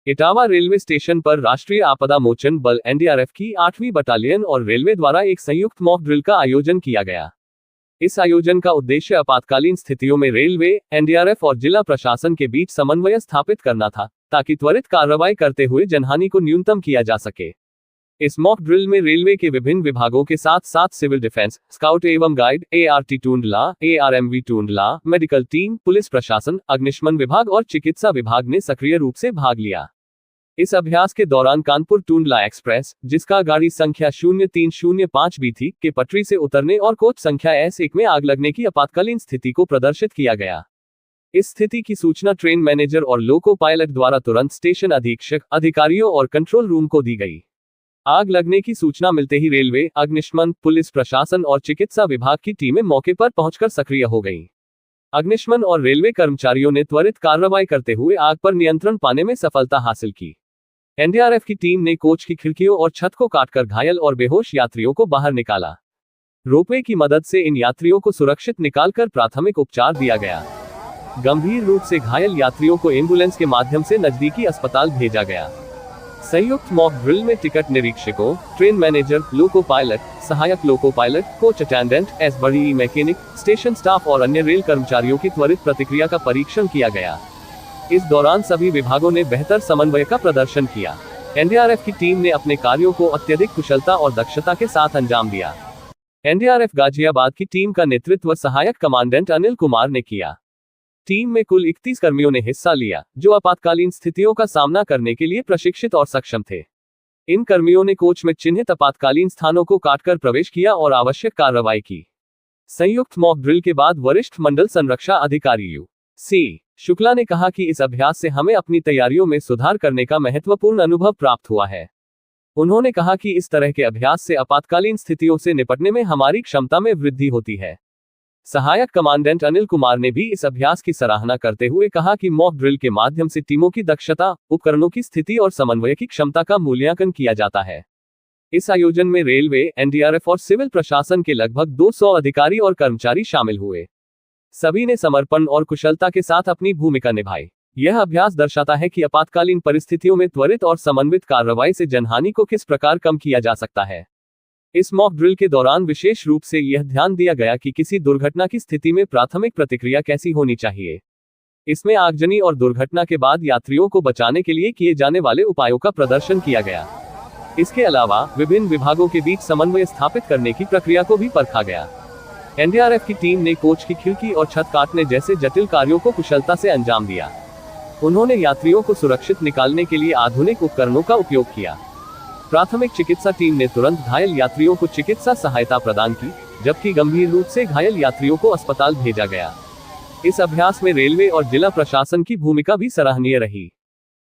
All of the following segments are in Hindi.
इटावा रेलवे स्टेशन पर राष्ट्रीय आपदा मोचन बल एनडीआरएफ की 8वीं बटालियन और रेलवे द्वारा एक संयुक्त मॉक ड्रिल का आयोजन किया गया। इस आयोजन का उद्देश्य आपातकालीन स्थितियों में रेलवे, एनडीआरएफ और जिला प्रशासन के बीच समन्वय स्थापित करना था, ताकि त्वरित कार्रवाई करते हुए जनहानि को न्यूनतम किया जा सके। इस मॉक ड्रिल में रेलवे के विभिन्न विभागों के साथ साथ सिविल डिफेंस, स्काउट एवं guide, ART Tundla, ARMV Tundla, medical team, police प्रशासन, अग्निशमन विभाग और चिकित्सा विभाग ने सक्रिय रूप से भाग लिया। इस अभ्यास के दौरान कानपुर टूंडला एक्सप्रेस, जिसका गाड़ी संख्या 0305B थी, के पटरी से उतरने और कोच संख्या S1 में आग लगने की आपातकालीन स्थिति को प्रदर्शित किया गया। इस स्थिति की सूचना ट्रेन मैनेजर और लोको पायलट द्वारा तुरंत स्टेशन अधीक्षक, अधिकारियों और कंट्रोल रूम को दी गई। आग लगने की सूचना मिलते ही रेलवे, अग्निशमन, पुलिस प्रशासन और चिकित्सा विभाग की टीमें मौके पर पहुंचकर सक्रिय हो गईं। अग्निशमन और रेलवे कर्मचारियों ने त्वरित कार्रवाई करते हुए आग पर नियंत्रण पाने में सफलता हासिल की। एनडीआरएफ की टीम ने कोच की खिड़कियों और छत को काटकर घायल और बेहोश यात्रियों को बाहर निकाला। रोपवे की मदद से इन यात्रियों को सुरक्षित निकालकर प्राथमिक उपचार दिया गया। गंभीर रूप से घायल यात्रियों को एम्बुलेंस के माध्यम से नजदीकी अस्पताल भेजा गया। संयुक्त मॉक ड्रिल में टिकट निरीक्षकों, ट्रेन मैनेजर, लोको पायलट, सहायक loco pilot, coach attendant, SBE mechanic, station staff और अन्य रेल कर्मचारियों की त्वरित प्रतिक्रिया का परीक्षण किया गया। इस दौरान सभी विभागों ने बेहतर समन्वय का प्रदर्शन किया। एनडीआरएफ की टीम ने अपने कार्यों को अत्यधिक कुशलता और दक्षता के साथ अंजाम दिया। एनडीआरएफ गाजियाबाद की टीम का नेतृत्व सहायक कमांडेंट अनिल कुमार ने किया। टीम में कुल 31 कर्मियों ने हिस्सा लिया, जो आपातकालीन स्थितियों का सामना करने के लिए प्रशिक्षित और सक्षम थे। इन कर्मियों ने कोच में चिन्हित आपातकालीन स्थानों को काटकर प्रवेश किया और आवश्यक कार्रवाई की। संयुक्त मॉक ड्रिल के बाद वरिष्ठ मंडल संरक्षा अधिकारी यूसी शुक्ला ने कहा कि इस अभ्यास से हमें अपनी तैयारियों में सुधार करने का महत्वपूर्ण अनुभव प्राप्त हुआ है। उन्होंने कहा कि इस तरह के अभ्यास से आपातकालीन स्थितियों से निपटने में हमारी क्षमता में वृद्धि होती है। सहायक कमांडेंट अनिल कुमार ने भी इस अभ्यास की सराहना करते हुए कहा कि मॉक ड्रिल के माध्यम से टीमों की दक्षता, उपकरणों की स्थिति और समन्वय की क्षमता का मूल्यांकन किया जाता है। इस आयोजन में रेलवे, एनडीआरएफ और सिविल प्रशासन के लगभग 200 अधिकारी और कर्मचारी शामिल हुए। सभी ने समर्पण और कुशलता के साथ अपनी भूमिका निभाई। यह अभ्यास दर्शाता है कि आपातकालीन परिस्थितियों में त्वरित और समन्वित कार्रवाई से जनहानि को किस प्रकार कम किया जा सकता है। इस मॉक ड्रिल के दौरान विशेष रूप से यह ध्यान दिया गया कि किसी दुर्घटना की स्थिति में प्राथमिक प्रतिक्रिया कैसी होनी चाहिए। इसमें आगजनी और दुर्घटना के बाद यात्रियों को बचाने के लिए किए जाने वाले उपायों का प्रदर्शन किया गया। इसके अलावा विभिन्न विभागों के बीच समन्वय स्थापित करने की प्रक्रिया को भी परखा गया। एनडीआरएफ की टीम ने कोच की खिड़की और छत काटने जैसे जटिल कार्यों को कुशलता से अंजाम दिया। उन्होंने यात्रियों को सुरक्षित निकालने के लिए आधुनिक उपकरणों का उपयोग किया। प्राथमिक चिकित्सा टीम ने तुरंत घायल यात्रियों को चिकित्सा सहायता प्रदान की, जबकि गंभीर रूप से घायल यात्रियों को अस्पताल भेजा गया। इस अभ्यास में रेलवे और जिला प्रशासन की भूमिका भी सराहनीय रही।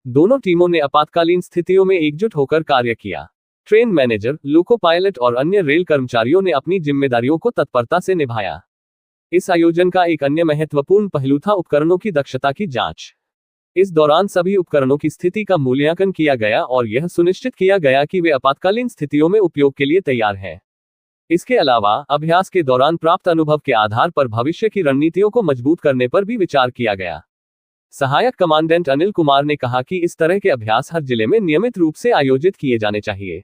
दोनों टीमों ने आपातकालीन स्थितियों में एकजुट होकर कार्य किया। ट्रेन मैनेजर, लोको पायलट और अन्य रेल कर्मचारियों ने अपनी जिम्मेदारियों को तत्परता से निभाया। इस आयोजन का एक अन्य महत्वपूर्ण पहलू था उपकरणों की दक्षता की जांच। इस दौरान सभी उपकरणों की स्थिति का मूल्यांकन किया गया और यह सुनिश्चित किया गया कि वे आपातकालीन स्थितियों में उपयोग के लिए तैयार हैं। इसके अलावा अभ्यास के दौरान प्राप्त अनुभव के आधार पर भविष्य की रणनीतियों को मजबूत करने पर भी विचार किया गया। सहायक कमांडेंट अनिल कुमार ने कहा कि इस तरह के अभ्यास हर जिले में नियमित रूप से आयोजित किए जाने चाहिए।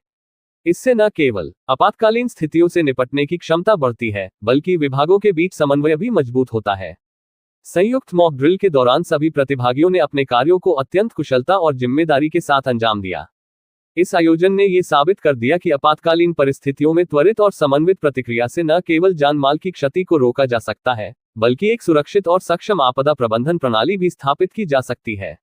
इससे न केवल आपातकालीन स्थितियों से निपटने की क्षमता बढ़ती है, बल्कि विभागों के बीच समन्वय भी मजबूत होता है। संयुक्त मॉक ड्रिल के दौरान सभी प्रतिभागियों ने अपने कार्यों को अत्यंत कुशलता और जिम्मेदारी के साथ अंजाम दिया। इस आयोजन ने ये साबित कर दिया कि आपातकालीन परिस्थितियों में त्वरित और समन्वित प्रतिक्रिया से न केवल जान माल की क्षति को रोका जा सकता है, बल्कि एक सुरक्षित और सक्षम आपदा प्रबंधन प्रणाली भी स्थापित की जा सकती है।